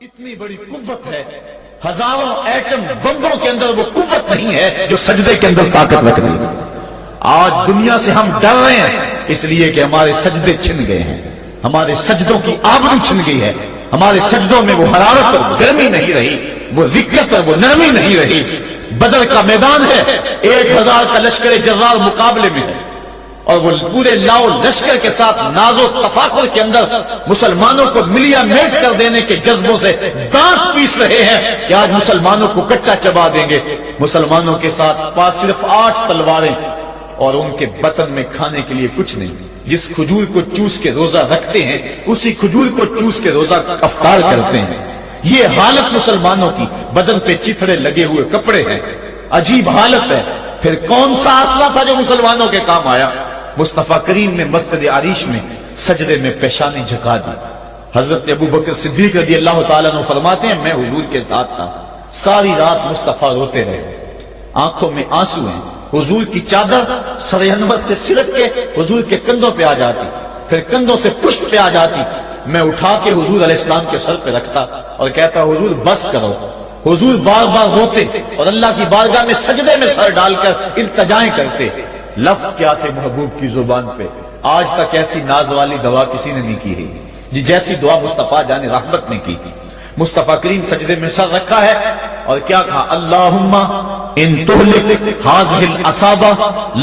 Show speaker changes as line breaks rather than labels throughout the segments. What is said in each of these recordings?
اتنی بڑی قوت ہے، ہزاروں ایٹم بمبوں کے اندر وہ قوت نہیں ہے جو سجدے کے اندر طاقت رکھتی ہے۔ آج دنیا سے ہم ڈر رہے ہیں اس لیے کہ ہمارے سجدے چھن گئے ہیں، ہمارے سجدوں کی آبرو چھن گئی ہے، ہمارے سجدوں میں وہ حرارت اور گرمی نہیں رہی، وہ رقت اور وہ نرمی نہیں رہی۔ بدر کا میدان ہے، 1000 کا لشکر جرار مقابلے میں ہے، اور وہ پورے لاؤ لشکر کے ساتھ ناز و تفاخر کے اندر مسلمانوں کو ملیا میٹ کر دینے کے جذبوں سے دانت پیس رہے ہیں کہ آج مسلمانوں کو کچا چبا دیں گے۔ مسلمانوں کے ساتھ پاس صرف 8 تلواریں اور ان کے بطن میں کھانے کے لیے کچھ نہیں۔ جس کھجور کو چوس کے روزہ رکھتے ہیں اسی کھجور کو چوس کے روزہ افطار کرتے ہیں۔ یہ حالت مسلمانوں کی، بدن پہ چتھڑے لگے ہوئے کپڑے ہیں، عجیب حالت ہے۔ پھر کون سا آسرا تھا جو مسلمانوں کے کام آیا؟ مصطفیٰ کریم نے مسجد عریش میں سجدے میں پیشانی جھکا دی۔ حضرت ابو بکر صدیق رضی اللہ تعالیٰ عنہ فرماتے ہیں میں حضور کے ساتھ تھا، ساری رات مصطفیٰ روتے رہے، آنکھوں میں آنسو ہیں۔ حضور کی چادر سر انور سے سرک کے حضور کے کندھوں پہ آ جاتی، پھر کندھوں سے پشت پہ آ جاتی۔ میں اٹھا کے حضور علیہ السلام کے سر پہ رکھتا اور کہتا حضور بس کرو۔ حضور بار بار روتے اور اللہ کی بارگاہ میں سجدے میں سر ڈال کر التجائیں کرتے۔ لفظ کیا تھے محبوب کی زبان پہ؟ آج تک ایسی ناز والی دعا کسی نے نہیں کی ہے جی جیسی دعا مصطفیٰ جان رحمت نے کی تھی۔ مصطفیٰ کریم سجدے میں سر رکھا ہے اور کیا کہا؟ اللہم ان تہلک ہذہ العصابہ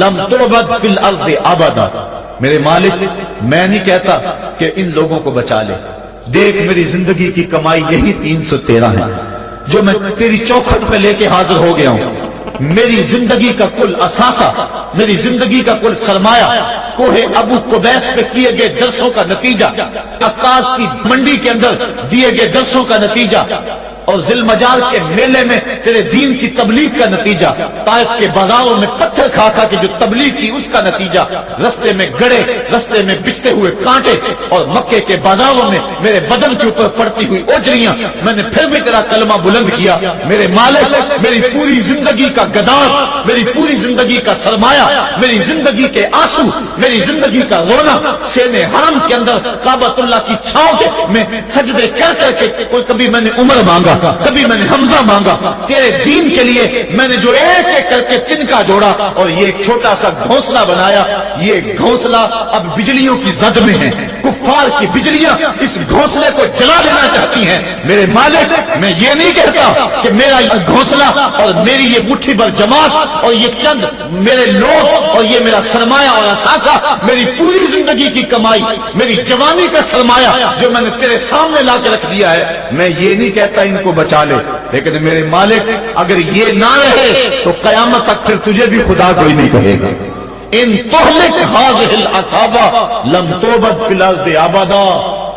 لم تعبد فی الارض ابدا۔ میرے مالک میں نہیں کہتا کہ ان لوگوں کو بچا لے، دیکھ میری زندگی کی کمائی یہی 313 ہے جو میں تیری چوکھٹ پہ لے کے حاضر ہو گیا ہوں۔ میری زندگی کا کل اثاثہ، میری زندگی کا کل سرمایہ کوہ ابو قبیس پہ کیے گئے درسوں کا نتیجہ، عکاظ کی منڈی کے اندر دیے گئے درسوں کا نتیجہ، اور ذی المجال کے میلے میں تیرے دین کی تبلیغ کا نتیجہ، طائف کے بازاروں میں پتھر کھا کھا کے جو تبلیغ کی اس کا نتیجہ، رستے میں گڑے، رستے میں بچھتے ہوئے کانٹے، اور مکے کے بازاروں میں میرے بدن کے اوپر پڑتی ہوئی اوجریاں، میں نے پھر بھی تیرا کلمہ بلند کیا۔ میرے مالک میری پوری زندگی کا گداز، میری پوری زندگی کا سرمایہ، میری زندگی کے آنسو، میری زندگی کا رونا سینے حرم کے اندر کعبۃ اللہ کی چھاؤں میں سجدے کر کر کے، کوئی کبھی میں نے عمر مانگا، کبھی میں نے حمزہ مانگا، تیرے دین کے لیے میں نے جو ایک ایک کر کے تنکا جوڑا اور یہ ایک چھوٹا سا گھونسلہ بنایا۔ یہ گھونسلہ اب بجلیوں کی زد میں ہے، کفار کی بجلیاں اس گھونسلے کو جلا دینا چاہتی ہیں۔ میرے مالک میں یہ نہیں کہتا کہ میرا گھونسلہ اور میری یہ مٹھی بھر جماعت اور یہ چند میرے لوگ اور یہ میرا سرمایہ اور اثاثہ، میری پوری زندگی کی کمائی، میری جوانی کا سرمایہ جو میں نے تیرے سامنے لا کے رکھ دیا ہے، میں یہ نہیں کہتا ان کو بچا لے، لیکن میرے مالک اگر یہ نہ رہے تو قیامت تک پھر تجھے بھی خدا کوئی نہیں کہے گا۔ ان تہلک ہذہ العصابہ لم تعبد فی الارض ابدا،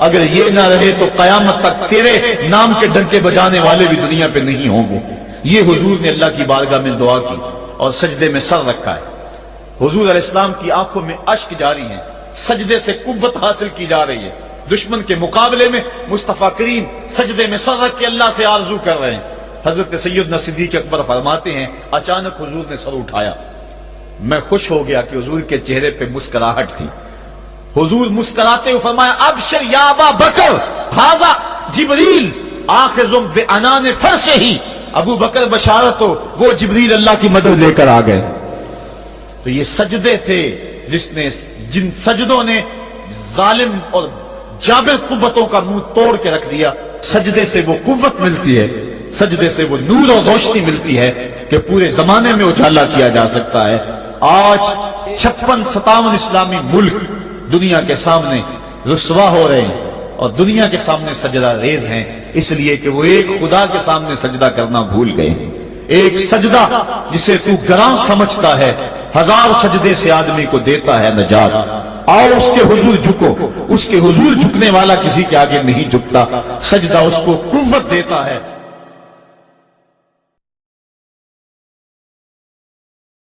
اگر یہ نہ رہے تو قیامت تک تیرے نام کے ڈنکے بجانے والے بھی دنیا پہ نہیں ہوں گے۔ یہ حضور نے اللہ کی بارگاہ میں دعا کی اور سجدے میں سر رکھا ہے۔ حضور علیہ السلام کی آنکھوں میں اشک جاری ہیں، سجدے سے قوت حاصل کی جا رہی ہے۔ دشمن کے مقابلے میں مصطفیٰ کریم سجدے میں سر رکھ کے اللہ سے آرزو کر رہے ہیں۔ حضرت سیدنا صدیق اکبر فرماتے ہیں اچانک حضور نے سر اٹھایا، میں خوش ہو گیا کہ حضور کے چہرے پہ مسکراہٹ تھی۔ حضور مسکراتے ہوئے فرمایا ابشر یا ابا بکر ھذا جبریل آخذ بعنان فرشہ، ابو بکر بشارت ہو، وہ جبریل اللہ کی مدد لے کر آ گئے۔ تو یہ سجدے تھے جن سجدوں نے ظالم اور جابر قوتوں کا منہ توڑ کے رکھ دیا۔ سجدے سے وہ قوت ملتی ہے، سجدے سے وہ نور اور روشنی ملتی ہے کہ پورے زمانے میں اجالا کیا جا سکتا ہے۔ آج 56-57 اسلامی ملک دنیا کے سامنے رسوا ہو رہے ہیں اور دنیا کے سامنے سجدہ ریز ہیں، اس لیے کہ وہ ایک خدا کے سامنے سجدہ کرنا بھول گئے۔ ایک سجدہ جسے تو گراں سمجھتا ہے 1000 سجدے سے آدمی کو دیتا ہے نجات۔ آؤ اس کے حضور جھکو، اس کے حضور جھکنے والا کسی کے آگے نہیں جھکتا، سجدہ اس کو قوت دیتا ہے۔